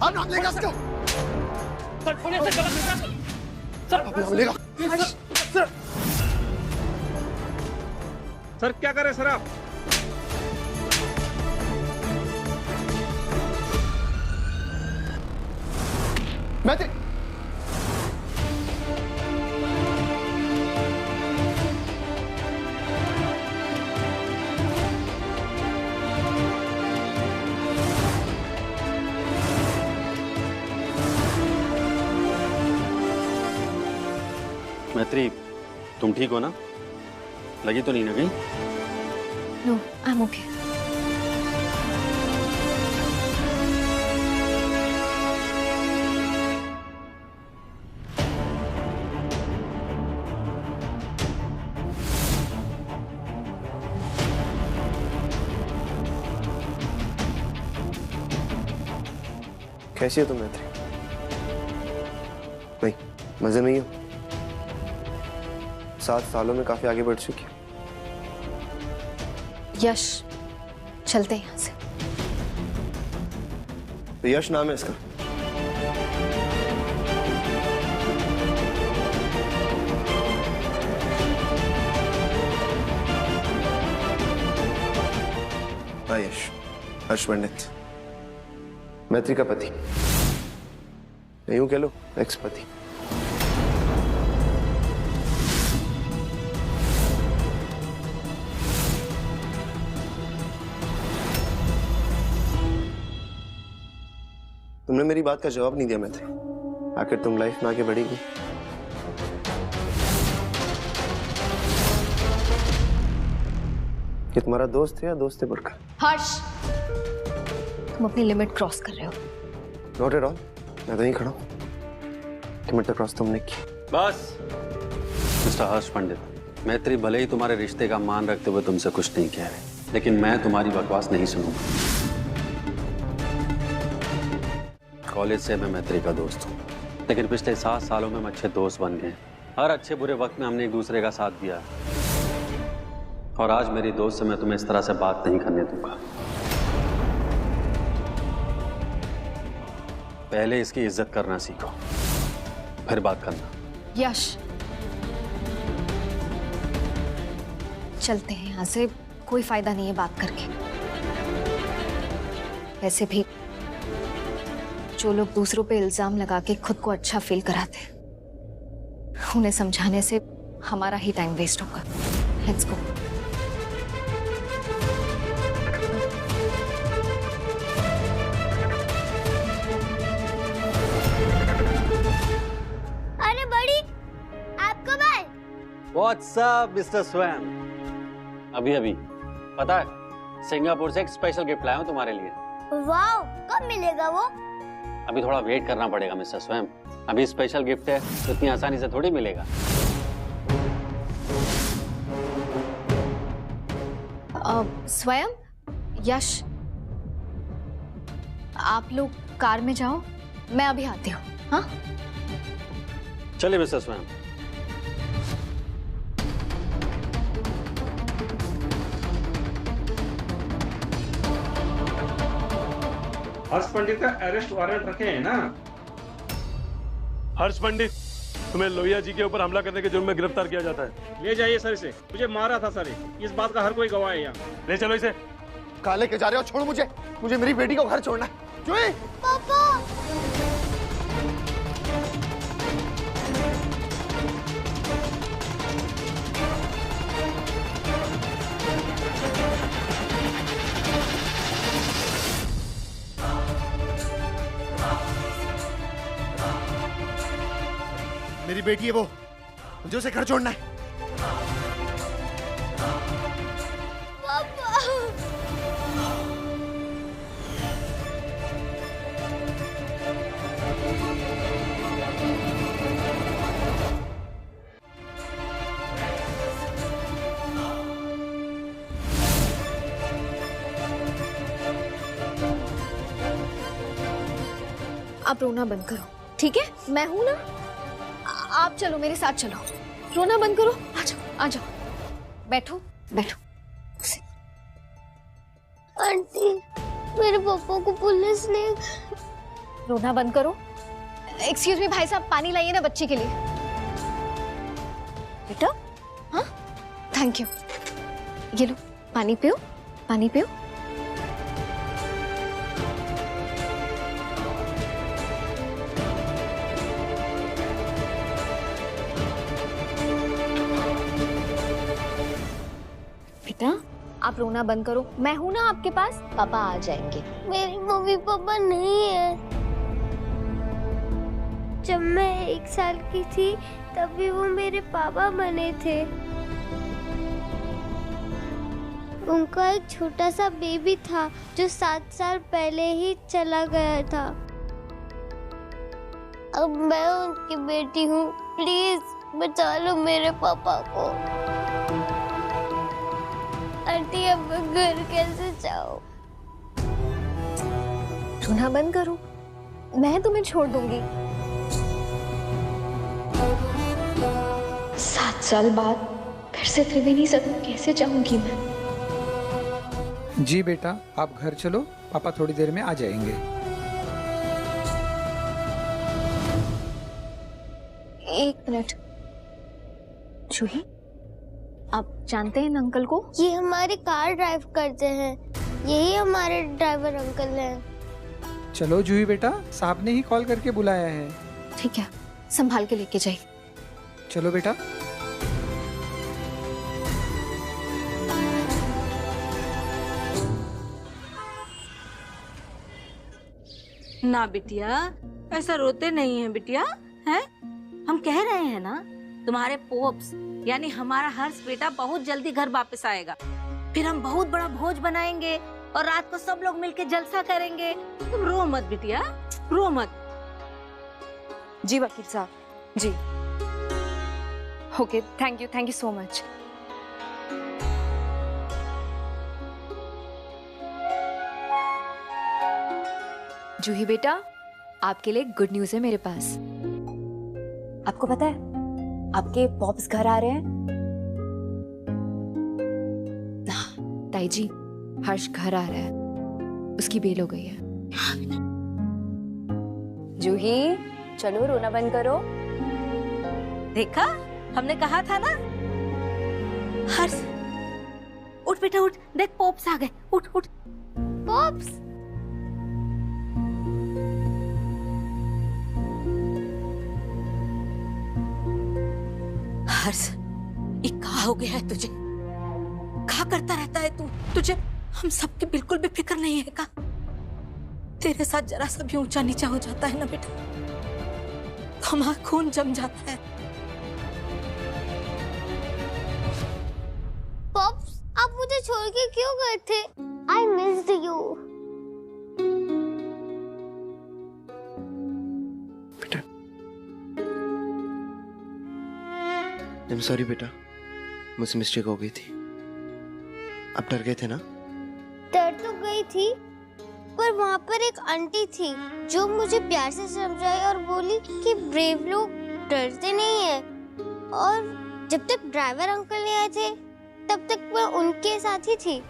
आप नाम लेगा इसका। सर पुलिस से गलत है सर। आप नाम लेगा। सर क्या करें सर आप? मैत्री, मैत्री, तुम ठीक हो ना? लगी तो नहीं ना कहीं? No, I am okay. कैसी हो तुम मैत्री? नहीं, मजे में ही हो? 7 सालों में काफी आगे बढ़ चुकी है। यश, चलते हैं यहाँ से। तो यश नाम है इसका। हाँ यश, हर्ष पंडित, मैत्री का पति, यूं कह लो एक्स पति। तुमने मेरी बात का जवाब नहीं दिया मैत्री। आखिर तुम लाइफ में आगे बढ़ेगी? ये तुम्हारा दोस्त है या दोस्त है बुरका? हर्ष, तुम अपनी लिमिट क्रॉस कर रहे हो। नॉट एट ऑल, मैं तो यहीं खड़ा हूं। लिमिट क्रॉस तुमने की। बस मिस्टर हर्ष पंडित, मैत्री भले ही तुम्हारे रिश्ते का मान रखते हुए तुमसे कुछ नहीं कह रहे, लेकिन मैं तुम्हारी बकवास नहीं सुनूंगा। कॉलेज से मैं मैत्री का दोस्त हूँ, लेकिन पिछले 7 सालों में हम अच्छे दोस्त बन गए। हर अच्छे बुरे वक्त में हमने एक दूसरे का साथ दिया, और आज मेरी दोस्त से मैं तुम्हें इस तरह से बात नहीं करने दूंगा। पहले इसकी इज्जत करना सीखो, फिर बात करना। यश, चलते हैं यहाँ से, कोई फायदा नहीं है बात करके। वैसे भी जो लोग दूसरों पे इल्जाम लगा के खुद को अच्छा फील कराते, उन्हें समझाने से हमारा ही टाइम वेस्ट होगा। Let's go. अरे बड़ी, आप कब आए? What's up, मिस्टर स्वयं? अभी पता है, सिंगापुर से एक स्पेशल गिफ्ट लाया हूं तुम्हारे लिए। वाओ, कब मिलेगा वो? अभी थोड़ा वेट करना पड़ेगा मिस्टर स्वयं। अभी स्पेशल गिफ्ट है तो इतनी आसानी से थोड़ी मिलेगा। स्वयं, यश, आप लोग कार में जाओ, मैं अभी आती हूँ। हाँ, चलिए मिस्टर स्वयं। हर्ष पंडित का अरेस्ट वारंट रखे हैं ना? हर्ष पंडित, तुम्हें लोहिया जी के ऊपर हमला करने के जुर्म में गिरफ्तार किया जाता है। ले जाइए सर इसे। मुझे मारा था सर, इस बात का हर कोई गवाह है यहाँ। ले चलो इसे। कहाँ लेके जा रहे हो? छोड़ो मुझे मेरी बेटी को घर छोड़ना है। जुई! पापा, मेरी बेटी है वो, मुझे उसे घर छोड़ना है। आप रोना बंद करो, ठीक है? मैं हूं ना, आप चलो मेरे साथ, चलो। रोना बंद करो, आ जाओ, आ जाओ, बैठो बैठो। आंटी, मेरे पापा को पुलिस ने। रोना बंद करो। एक्सक्यूज मी भाई साहब, पानी लाइए ना बच्चे के लिए। बेटा, हाँ, थैंक यू। ये लो पानी पियो, पानी पियो। बेटा आप रोना बंद करो, मैं हूं ना आपके पास, पापा आ जाएंगे। मेरी मम्मी पापा नहीं है। जब मैं 1 साल की थी तभी वो मेरे पापा बने थे। उनका एक छोटा सा बेबी था जो 7 साल पहले ही चला गया था। अब मैं उनकी बेटी हूँ, प्लीज बचा लो मेरे पापा को। आंटी अब मैं घर कैसे जाऊँ? रोना बंद करो, मैं तुम्हें छोड़ दूंगी। 7 साल बाद फिर से त्रिवेणी सदन कैसे जाऊंगी मैं? जी बेटा, आप घर चलो, पापा थोड़ी देर में आ जाएंगे। एक मिनट। जूही, आप जानते हैं इन अंकल को? ये हमारी कार ड्राइव करते हैं, यही हमारे ड्राइवर अंकल हैं। चलो जूही बेटा, साहब ने ही कॉल करके बुलाया है। ठीक है, संभाल के लेके जाइए। चलो बेटा। ना बिटिया, ऐसा रोते नहीं है बिटिया, हैं? हम कह रहे हैं ना, तुम्हारे पोप्स यानी हमारा हर्ष बेटा बहुत जल्दी घर वापस आएगा। फिर हम बहुत बड़ा भोज बनाएंगे और रात को सब लोग मिलके जलसा करेंगे। तुम रो मत बिटिया, रो मत। जी वकील साहब, जी। Okay, thank you so much. Juhi बेटा, आपके लिए गुड न्यूज है मेरे पास। आपको पता है, आपके पॉप्स घर आ रहे हैं। ताई जी, हर्ष घर आ रहा है, उसकी बेल हो गई है। जूही, चलो रोना बंद करो। देखा, हमने कहा था ना। हर्ष, उठ बेटा उठ, देख पोप्स आ गए, उठ उठ। पॉप्स, हर्ष, ये क्या हो गया है तुझे? क्या करता रहता है तू? तुझे हम सबकी बिल्कुल भी फिक्र नहीं है का? तेरे साथ जरा सा भी ऊंचा नीचा हो जाता है ना बेटा, तो हमारा खून जम जाता है। पॉप्स, आप मुझे छोड़ के क्यों गए थे? I missed you. I'm sorry बेटा, मुझसे मिस्टेक हो गई थी। आप डर गए थे ना? डर तो गई थी, पर वहाँ पर एक आंटी थी जो मुझे प्यार से समझाई और बोली कि ब्रेव लोग डरते नहीं है। और जब तक ड्राइवर अंकल नहीं आए थे, तब तक मैं उनके साथ ही थी।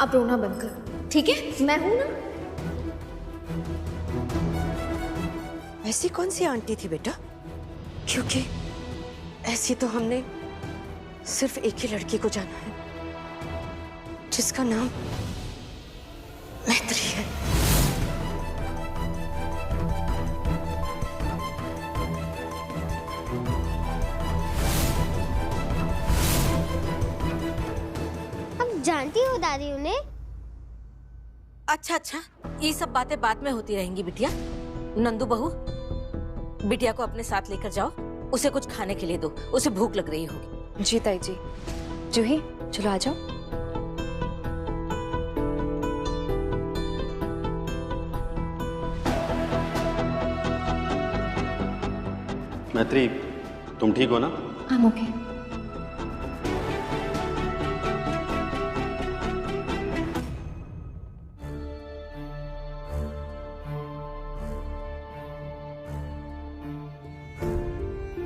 आप रोना बंद करो, ठीक है? मैं हूं ना। ऐसी कौन सी आंटी थी बेटा? क्योंकि ऐसी तो हमने सिर्फ एक ही लड़की को जाना है, जिसका नाम मैत्री है। जानती हो दादी उन्हें? अच्छा अच्छा, ये सब बातें बाद में होती रहेंगी बिटिया। नंदू बहू, बिटिया को अपने साथ लेकर जाओ, उसे कुछ खाने के लिए दो, उसे भूख लग रही होगी। जी ताई जी। जूही, चलो आ जाओ। मैत्री, तुम ठीक हो ना? I'm okay.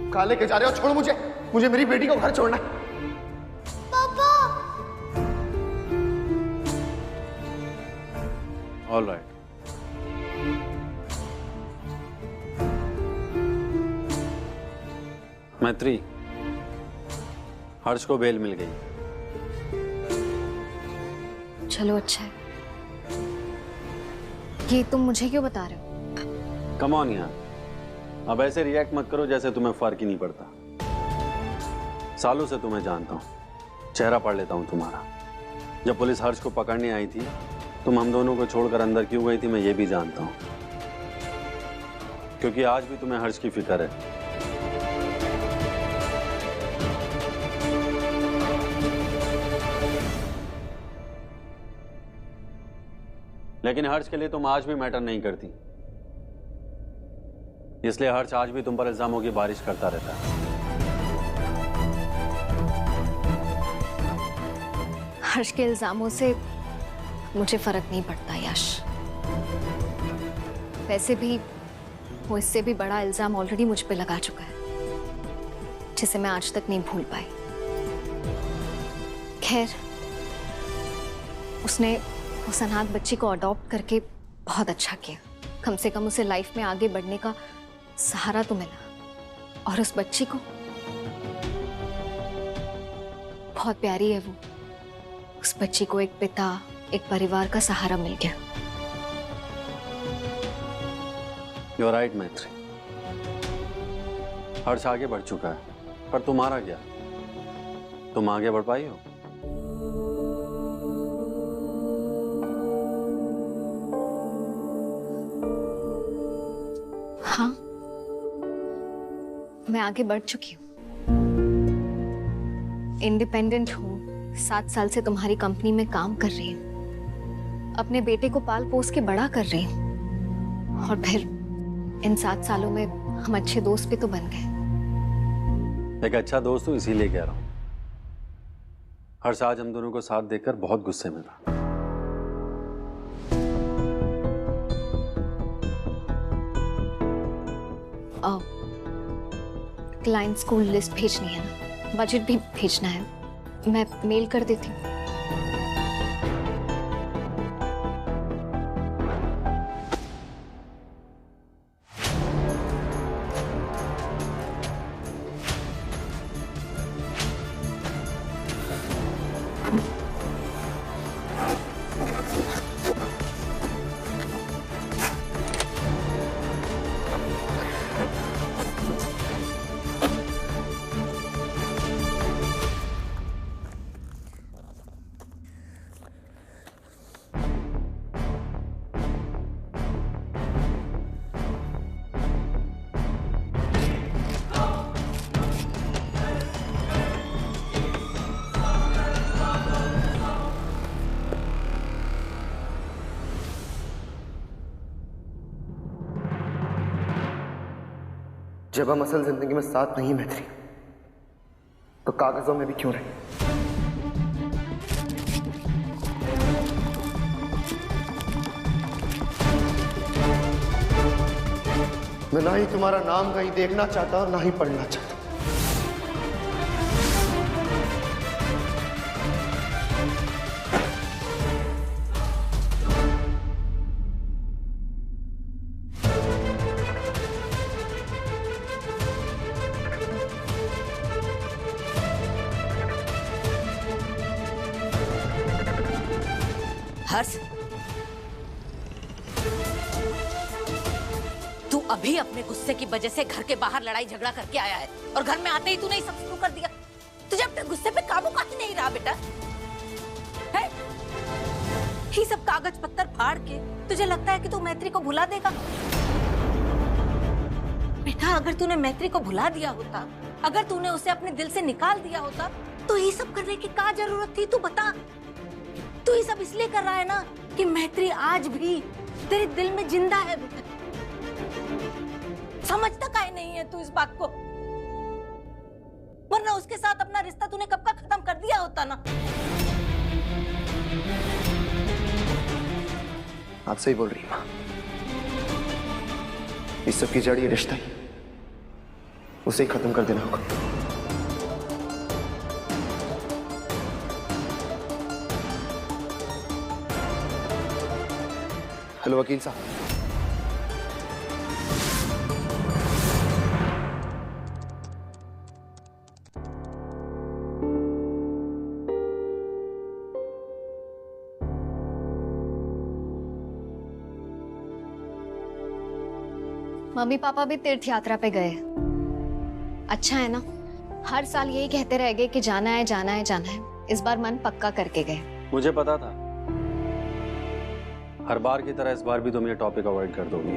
कहाँ लेके जा रहे हो? छोड़ मुझे। मुझे मेरी बेटी को घर छोड़ना है। पापा। All right. मैत्री, हर्ष को बेल मिल गई। चलो अच्छा है। ये तुम मुझे क्यों बता रहे हो? कम ऑन यार, अब ऐसे रिएक्ट मत करो जैसे तुम्हें फर्क ही नहीं पड़ता। सालों से तुम्हें जानता हूँ, चेहरा पढ़ लेता हूँ तुम्हारा। जब पुलिस हर्ष को पकड़ने आई थी, तुम हम दोनों को छोड़कर अंदर क्यों गई थी मैं ये भी जानता हूँ, क्योंकि आज भी तुम्हें हर्ष की फिक्र है। लेकिन हर्ष के लिए तुम आज भी मैटर नहीं करती, इसलिए हर्ष आज भी तुम पर इल्जामों की बारिश करता रहता है। हर्ष के इल्जामों से मुझे फर्क नहीं पड़ता यश। वैसे भी वो इससे भी बड़ा इल्जाम ऑलरेडी मुझ पे लगा चुका है, जिसे मैं आज तक नहीं भूल पाई। खैर, उसने उस अनाथ बच्ची को अडॉप्ट करके बहुत अच्छा किया। कम से कम उसे लाइफ में आगे बढ़ने का सहारा तो मिला। और उस बच्ची को, बहुत प्यारी है वो, उस बच्ची को एक पिता, एक परिवार का सहारा मिल गया। You're right, मैत्री। हर्ष आगे बढ़ चुका है, पर तुम्हारा क्या? तुम आगे बढ़ पाई हो? हाँ, मैं आगे बढ़ चुकी हूँ। इंडिपेंडेंट हूँ, 7 साल से तुम्हारी कंपनी में काम कर रही हूँ, अपने बेटे को पाल पोस के बड़ा कर रही हूँ, और फिर इन 7 सालों में हम अच्छे दोस्त भी तो बन गए। एक अच्छा दोस्त हूँ इसीलिए कह रहा हूँ। हर्ष आज हम दोनों को साथ देखकर बहुत गुस्से में था। क्लाइंट्स को लिस्ट भेजनी है ना, बजट भी भेजना है, मैं मेल कर देती हूँ। जब हम असल जिंदगी में साथ नहीं मैत्री, तो कागजों में भी क्यों रहे? मैं ना ही तुम्हारा नाम कहीं देखना चाहता और ना ही पढ़ना चाहता। हर्ष, तू अभी अपने गुस्से की वजह से घर के बाहर लड़ाई झगड़ा करके आया है और घर में आते ही तूने सब शुरू कर दिया। तुझे अपने गुस्से पे काबू काहे नहीं रहा बेटा? है? ये सब कागज पत्तर फाड़ के तुझे लगता है कि तू मैत्री को भुला देगा? बेटा, अगर तूने मैत्री को भुला दिया होता, अगर तूने उसे अपने दिल से निकाल दिया होता, तो ये सब करने की क्या जरूरत थी? तू बता। तू ये सब इसलिए कर रहा है ना कि मैत्री आज भी तेरे दिल में जिंदा है बेटा। समझता काहे नहीं है तू इस बात को? वरना उसके साथ अपना रिश्ता तूने कब का खत्म कर दिया होता ना। आप सही बोल रही हैं माँ, इस सब की जड़ ये रिश्ता ही, उसे ही खत्म कर देना होगा। हेलो वकील साहब। मम्मी पापा भी तीर्थ यात्रा पे गए। अच्छा है ना, हर साल यही कहते रह गए कि जाना है जाना है जाना है। इस बार मन पक्का करके गए। मुझे पता था हर बार की तरह इस बार भी तुम ये टॉपिक अवॉइड कर दोगी,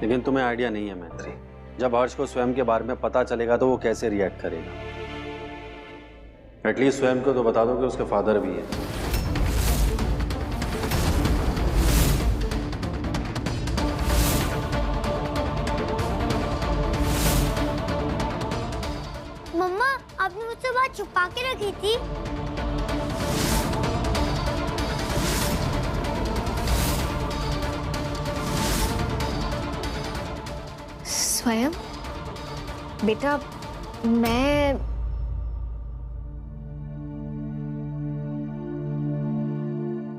लेकिन तुम्हें आइडिया नहीं है मैत्री, जब हर्ष को स्वयं के बारे में पता चलेगा तो वो कैसे रिएक्ट करेगा। एटलीस्ट स्वयं को तो बता दो कि उसके फादर भी है। मम्मा, आपने मुझसे बात छुपा के रखी थी। स्वयं बेटा, मैं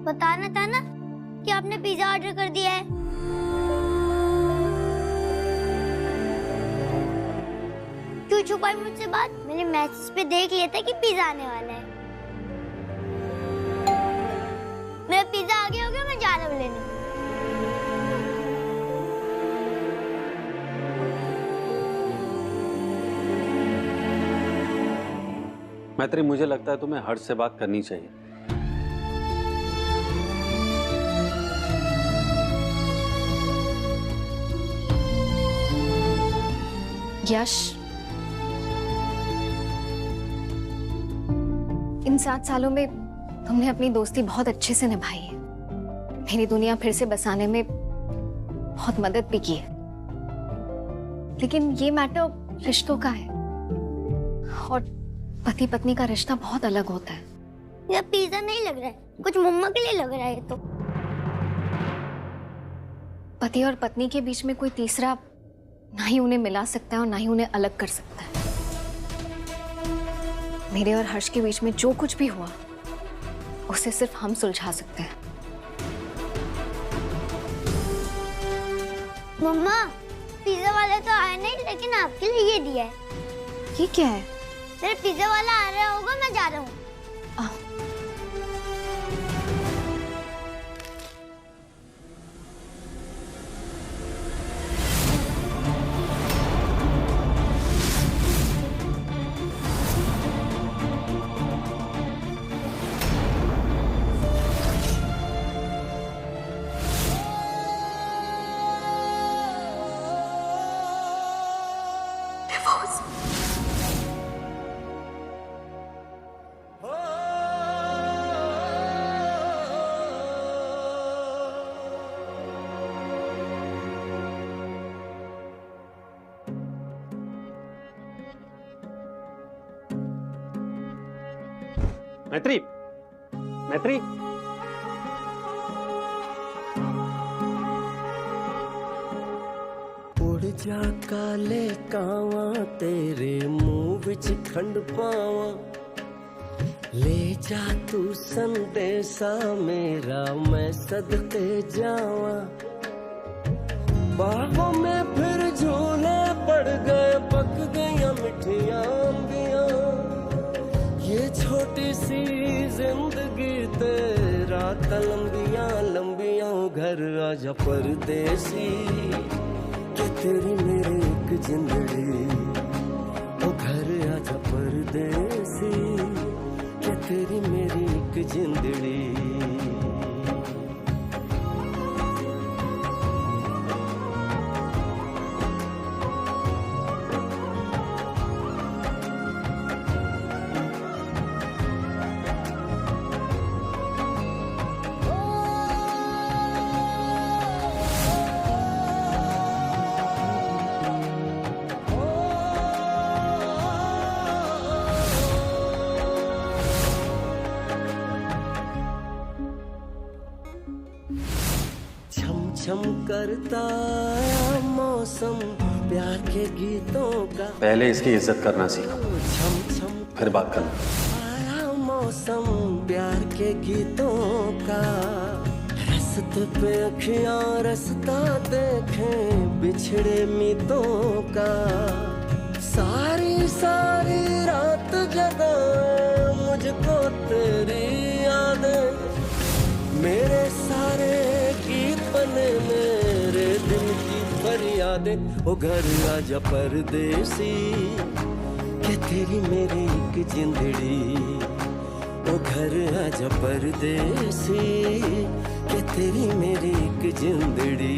बताना था ना कि आपने पिज्जा ऑर्डर कर दिया है। क्यों छुपाई मुझसे बात? मैंने मैसेज पे देख लिया था कि पिज्जा आने वाला है। मेरा पिज्जा आ गया होगा, मैं जा रहा हूँ लेने। मैत्री, मुझे लगता है तुम्हें हर्ष से बात करनी चाहिए। यश, इन 7 सालों में तुमने अपनी दोस्ती बहुत अच्छे से निभाई है। मेरी दुनिया फिर से बसाने में बहुत मदद भी की है। लेकिन ये मैटर रिश्तों का है, और पति पत्नी का रिश्ता बहुत अलग होता है। यह पिज्जा नहीं लग रहा है, कुछ मम्मा के लिए लग रहा है। तो पति और पत्नी के बीच में कोई तीसरा ना ही उन्हें मिला सकता है और ना ही उन्हें अलग कर सकता है। मेरे और हर्ष के बीच में जो कुछ भी हुआ उसे सिर्फ हम सुलझा सकते हैं। मम्मा, पिज्जा वाला तो आया नहीं, लेकिन आपके लिए ये दिया है। ये क्या है? मेरा पिज्जा वाला आ रहा होगा, मैं जा रहा हूँ। मैत्री, मैत्री, उड़ जा काले कावा तेरे मुंह विच खंड पावा, ले जा तू संदेशा मेरा मैं सदके जावा। बाहों में फिर झूले पड़ गए, पक गया मिठियां अंबियां। ये छोटी सी जिंदगी तेरा लंबियां लंबियां, घर आजा परदेसी कि तेरी मेरी एक जिंदड़ी। ओ घर आजा परदेसी कि तेरी मेरी एक जिंदड़ी। छम करता मौसम प्यार के गीतों का। पहले इसकी इज्जत करना सीखो, छम छम फिर बात करना। आया मौसम प्यार के गीतों का। रात पे अखियां रास्ता देखें बिछड़े मितों का, सारी सारी रात जगाए मुझको तेरी यादें, मेरे सारे गीत बने मेरे दिल की फरियादें। ओ घर आजा परदेसी के तेरी मेरी एक जिंदड़ी, ओ घर आजा परदेसी के तेरी मेरी एक जिंदड़ी।